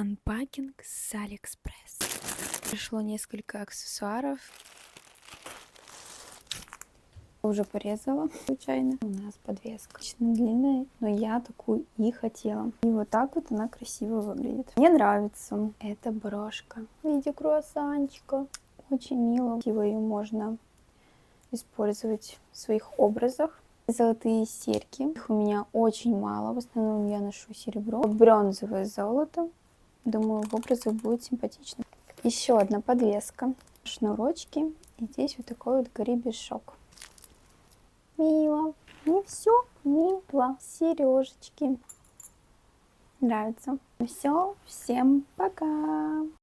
Анпакинг с Алиэкспресс. Пришло несколько аксессуаров. Уже порезала случайно. У нас подвеска очень длинная, но я такую и хотела. И вот так вот она красиво выглядит. Мне нравится эта брошка в виде круассанчика. Очень мило. Ее можно использовать в своих образах. Золотые серьги. Их у меня очень мало. В основном я ношу серебро. Бронзовое золото. Думаю, в образах будет симпатично. Еще одна подвеска. Шнурочки. И здесь вот такой вот гребешок. Мило. Мне все мило. Сережечки. Нравится. Все. Всем пока.